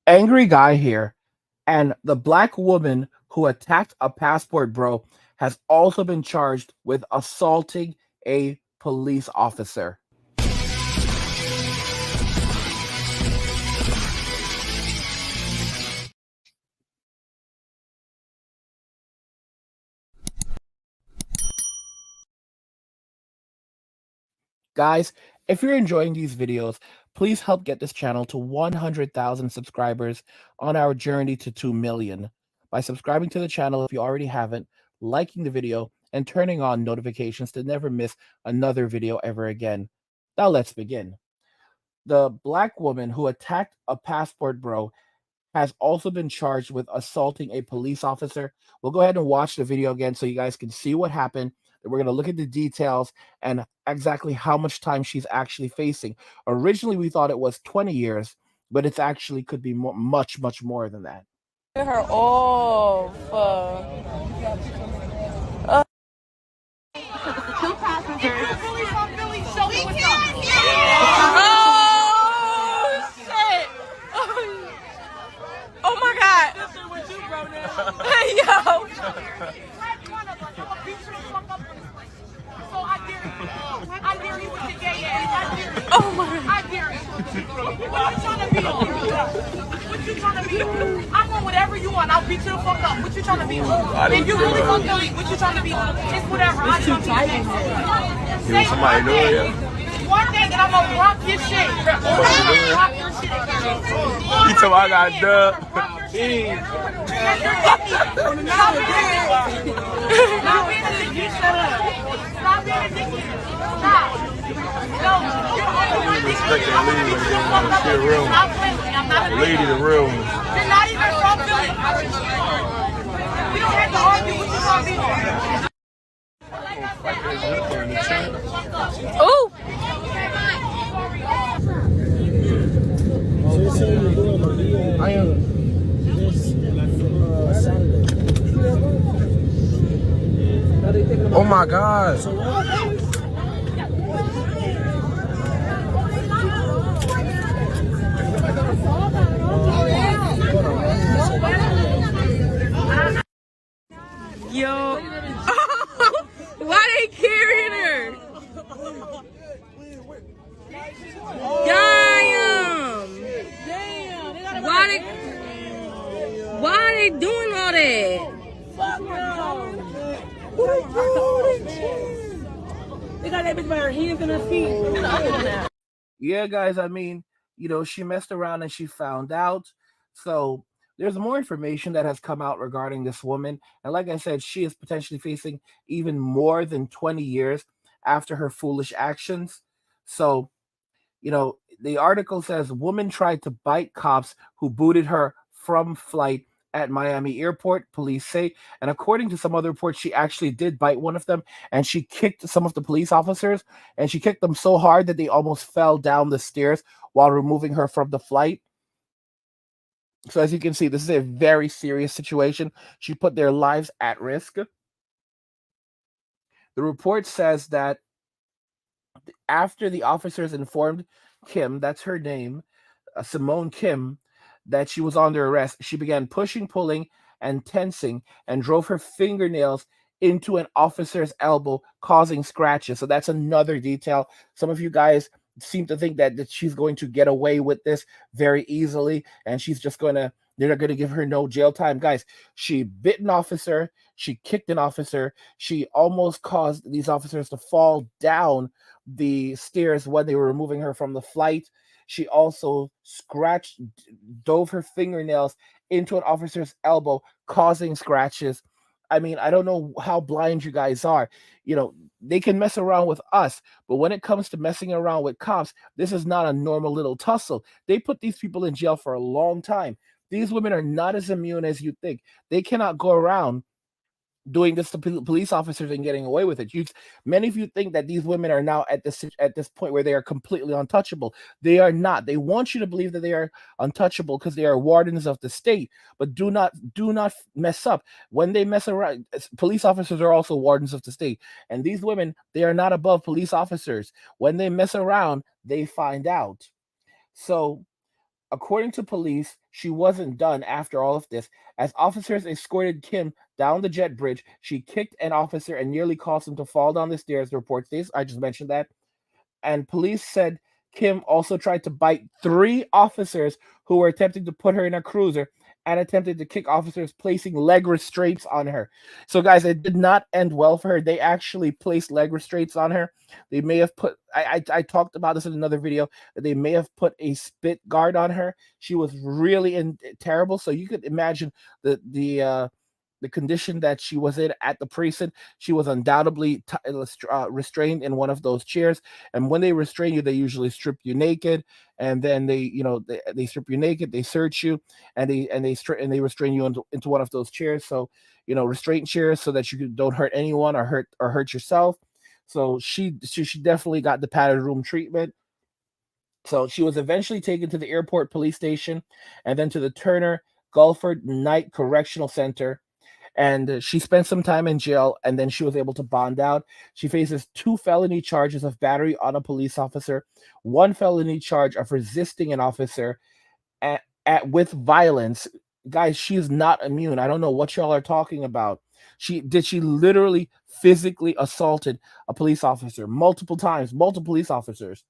Angry guy here, and the black woman who attacked a passport bro has also been charged with assaulting a police officer. Guys, if you're enjoying these videos, please help get this channel to 100,000 subscribers on our journey to 2 million by subscribing to the channel if you already haven't, liking the video, and turning on notifications to never miss another video ever again. Now let's begin. The black woman who attacked a passport bro has also been charged with assaulting a police officer. We'll go ahead and watch the video again so you guys can see what happened. We're going to look at the details and exactly how much time she's actually facing. Originally, we thought it was 20 years, but it's actually could be much, much more than that. Get her off. Two passengers. Oh, shit. Oh, my God. Hey, yo. I dare you with your gay ass. Oh, my God. I dare you. What you trying to be on? What you trying to be on? I'm on whatever you want. I'll beat you the fuck up. What you trying to be on? If you really fuck Billy, what you trying to be on? It's whatever. It's too tight. Say somebody one do it. day. One day that I'm gonna rock your shit. Rock your shit again. You told me I got dubbed. Stop being a dickhead. Shut up. Stop being a dickhead. Stop. No, you're only one Respect dickhead. that lady when they get in the room. Stop playing with me. I'm not a Lady, the dickhead. real one. You're not even from Philly. We don't have to argue what you're gonna be on. Ooh. I am. Oh my God. Yo. Why they carrying her? Damn. Why they doing all that? They got that bitch by her hands and her feet. Yeah, guys, I mean, she messed around and she found out. So there's more information that has come out regarding this woman. And like I said, she is potentially facing even more than 20 years after her foolish actions. So, the article says woman tried to bite cops who booted her from flight at Miami airport, police say. And according to some other reports, she actually did bite one of them and she kicked some of the police officers and she kicked them so hard that they almost fell down the stairs while removing her from the flight. So as you can see, this is a very serious situation. She put their lives at risk. The report says that after the officers informed Kim, that's her name, Simone Kim, that she was under arrest, she began pushing, pulling, and tensing and drove her fingernails into an officer's elbow, causing scratches. So that's another detail. Some of you guys seem to think that she's going to get away with this very easily and they're not going to give her no jail time. Guys, she bit an officer, she kicked an officer, she almost caused these officers to fall down the stairs when they were removing her from the flight. She also dove her fingernails into an officer's elbow, causing scratches. I mean, I don't know how blind you guys are. They can mess around with us, but when it comes to messing around with cops, this is not a normal little tussle. They put these people in jail for a long time. These women are not as immune as you think. They cannot go around doing this to police officers and getting away with it. Many of you think that these women are now at this point where they are completely untouchable. They are not. They want you to believe that they are untouchable because they are wardens of the state. But do not mess up. When they mess around, police officers are also wardens of the state. And these women, they are not above police officers. When they mess around, they find out. So According to police, she wasn't done after all of this. As officers escorted Kim down the jet bridge, she kicked an officer and nearly caused him to fall down the stairs, the report states. I just mentioned that. And police said Kim also tried to bite 3 officers who were attempting to put her in a cruiser and attempted to kick officers, placing leg restraints on her. So, guys, it did not end well for her. They actually placed leg restraints on her. They may have put, I talked about this in another video, that they may have put a spit guard on her. She was really terrible. So you could imagine the condition that she was in at the precinct. She was undoubtedly restrained in one of those chairs. And when they restrain you, they usually strip you naked, and then they strip you naked, they search you, and they restrain you into one of those chairs. So, restraint chairs, so that you don't hurt anyone or hurt yourself. So she definitely got the padded room treatment. So she was eventually taken to the airport police station and then to the Turner Gulford Night Correctional Center. And she spent some time in jail, and then she was able to bond out. She faces 2 felony charges of battery on a police officer, 1 felony charge of resisting an officer with violence. Guys, she's not immune. I don't know what y'all are talking about. She literally physically assaulted a police officer multiple times, multiple police officers.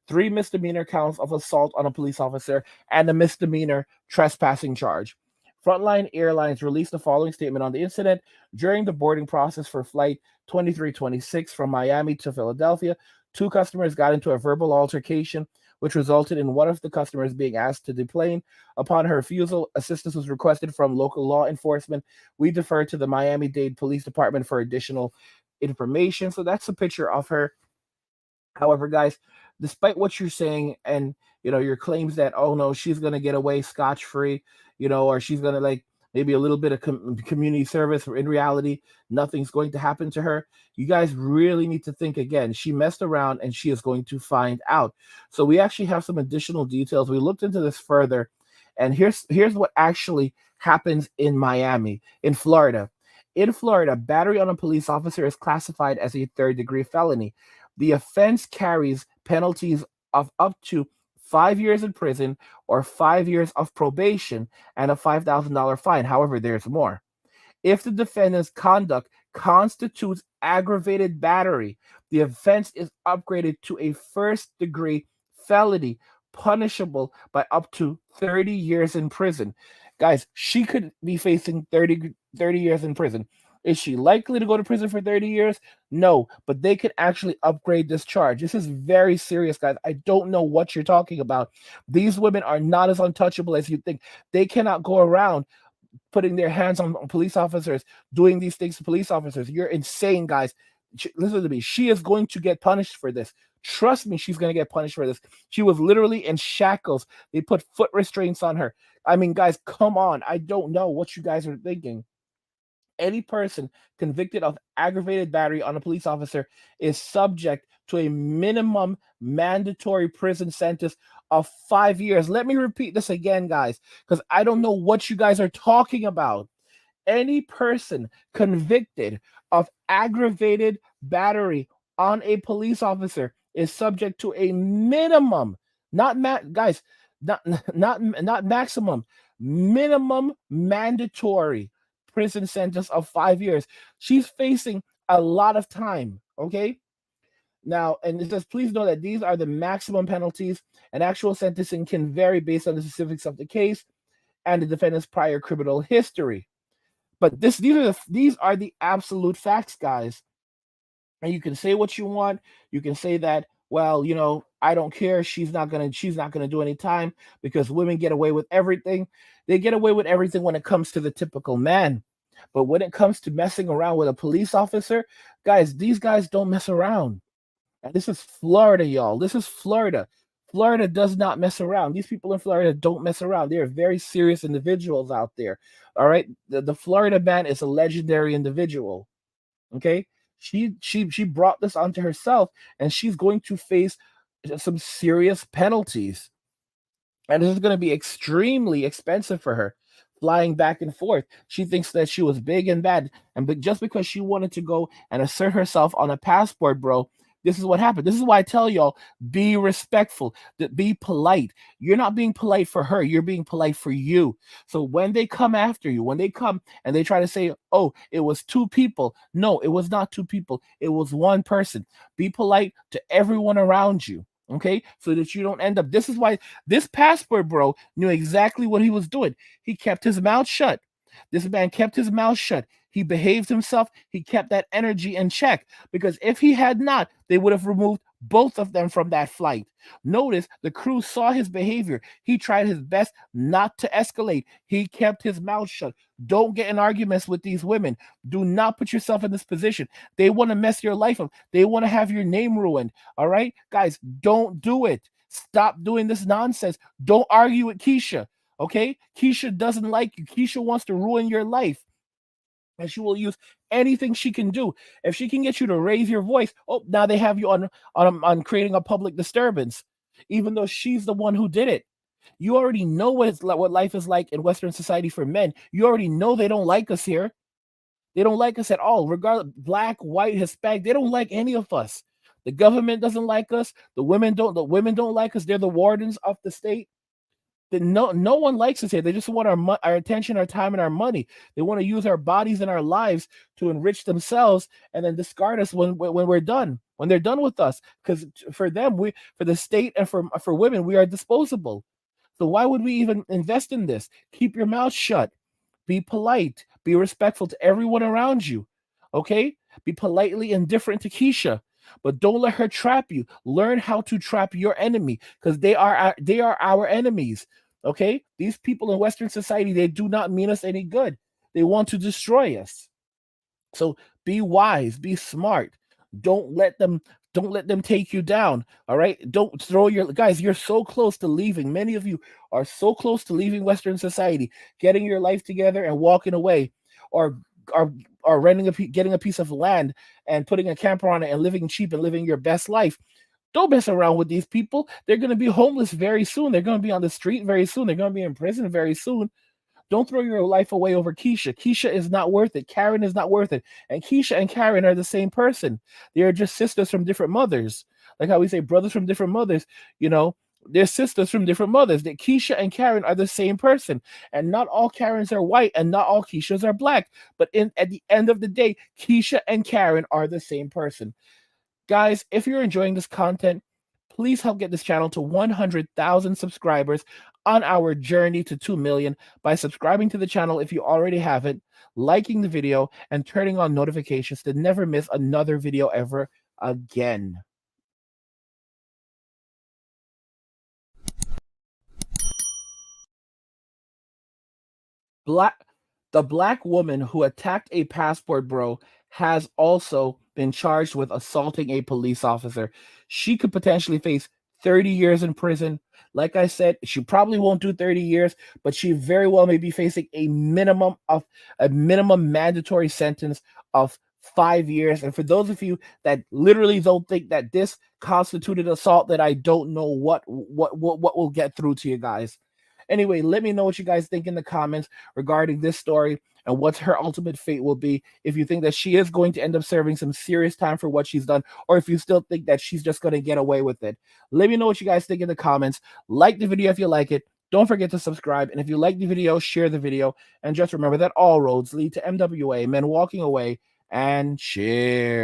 3 misdemeanor counts of assault on a police officer and a misdemeanor trespassing charge. Frontline Airlines released the following statement on the incident. During the boarding process for Flight 2326 from Miami to Philadelphia, 2 customers got into a verbal altercation, which resulted in one of the customers being asked to deplane. Upon her refusal, assistance was requested from local law enforcement. We defer to the Miami-Dade Police Department for additional information. So that's a picture of her. However, guys, despite what you're saying and your claims that, oh no, she's gonna get away scotch-free, or she's gonna maybe a little bit of community service, in reality, nothing's going to happen to her. You guys really need to think again. She messed around, and she is going to find out. So we actually have some additional details. We looked into this further, and here's what actually happens in Miami, in Florida. In Florida, battery on a police officer is classified as a 3rd-degree felony. The offense carries penalties of up to 5 years in prison or 5 years of probation and a $5,000 fine. However, there's more. If the defendant's conduct constitutes aggravated battery, the offense is upgraded to a 1st-degree felony, punishable by up to 30 years in prison. Guys, she could be facing 30 years in prison. Is she likely to go to prison for 30 years? No, but they could actually upgrade this charge. This is very serious, guys. I don't know what you're talking about. These women are not as untouchable as you think. They cannot go around putting their hands on police officers, doing these things to police officers. You're insane, guys. Listen to me. She is going to get punished for this. Trust me, she's going to get punished for this. She was literally in shackles. They put foot restraints on her. I mean, guys, come on. I don't know what you guys are thinking. Any person convicted of aggravated battery on a police officer is subject to a minimum mandatory prison sentence of 5 years. Let me repeat this again, guys, because I don't know what you guys are talking about. Any person convicted of aggravated battery on a police officer is subject to a minimum, not maximum, minimum mandatory prison sentence of 5 years. She's facing a lot of time, okay? Now, and it says, please know that these are the maximum penalties, and actual sentencing can vary based on the specifics of the case and the defendant's prior criminal history. But these are the absolute facts, guys. And you can say what you want. You can say that, well, I don't care. She's not gonna do any time because women get away with everything. They get away with everything when it comes to the typical man. But when it comes to messing around with a police officer, guys, these guys don't mess around. And this is Florida, y'all. This is Florida. Florida does not mess around. These people in Florida don't mess around. They are very serious individuals out there. All right. The Florida man is a legendary individual. Okay. She brought this onto herself, and she's going to face some serious penalties. And this is going to be extremely expensive for her, flying back and forth. She thinks that she was big and bad. And just because she wanted to go and assert herself on a passport, bro, This is what happened. This is why I tell y'all, be respectful, be polite. You're not being polite for her. You're being polite for you. So when they come after you, when they come and they try to say, oh, it was two people. No, it was not two people. It was one person. Be polite to everyone around you. Okay, so that you don't end up. This is why this passport bro knew exactly what he was doing. He kept his mouth shut. This man kept his mouth shut. He behaved himself. He kept that energy in check, because if he had not, they would have removed both of them from that flight. Notice the crew saw his behavior. He tried his best not to escalate. He kept his mouth shut. Don't get in arguments with these women. Do not put yourself in this position. They want to mess your life up. They want to have your name ruined. All right, guys, don't do it. Stop doing this nonsense. Don't argue with Keisha. Okay, Keisha doesn't like you. Keisha wants to ruin your life, and she will use anything she can do. If she can get you to raise your voice, oh, now they have you on creating a public disturbance, even though she's the one who did it. You already know what life is like in Western society for men. You already know they don't like us here. They don't like us at all, regardless, black, white, Hispanic. They don't like any of us. The government doesn't like us. The women don't like us. They're the wardens of the state. No one likes us here. They just want our attention, our time, and our money. They want to use our bodies and our lives to enrich themselves, and then discard us when we're done. When they're done with us, because for them, for the state and for women, we are disposable. So why would we even invest in this? Keep your mouth shut. Be polite. Be respectful to everyone around you. Okay? Be politely indifferent to Keisha. But don't let her trap you. Learn how to trap your enemy, because they are our enemies. Okay? These people in Western society, they do not mean us any good. They want to destroy us. So be wise, be smart. Don't let them take you down. All right? Don't throw your guys, you're so close to leaving. Many of you are so close to leaving Western society, getting your life together and walking away, or getting a piece of land and putting a camper on it and living cheap and living your best life. Don't mess around with these people. They're going to be homeless very soon. They're going to be on the street very soon. They're going to be in prison very soon. Don't throw your life away over Keisha. Keisha is not worth it. Karen is not worth it. And Keisha and Karen are the same person. They are just sisters from different mothers. Like how we say brothers from different mothers, they're sisters from different mothers. That Keisha and Karen are the same person. And not all Karens are white and not all Keishas are black. But at the end of the day, Keisha and Karen are the same person. Guys, if you're enjoying this content, please help get this channel to 100,000 subscribers on our journey to 2 million by subscribing to the channel if you already haven't, liking the video, and turning on notifications to never miss another video ever again. The black woman who attacked a passport bro has also been charged with assaulting a police officer. She could potentially face 30 years in prison. Like I said, she probably won't do 30 years, but she very well may be facing a minimum mandatory sentence of 5 years. And for those of you that literally don't think that this constituted assault, that I don't know what will get through to you guys. Anyway, let me know what you guys think in the comments regarding this story and what her ultimate fate will be. If you think that she is going to end up serving some serious time for what she's done, or if you still think that she's just going to get away with it. Let me know what you guys think in the comments. Like the video if you like it. Don't forget to subscribe. And if you like the video, share the video. And just remember that all roads lead to MWA, men walking away, and cheers.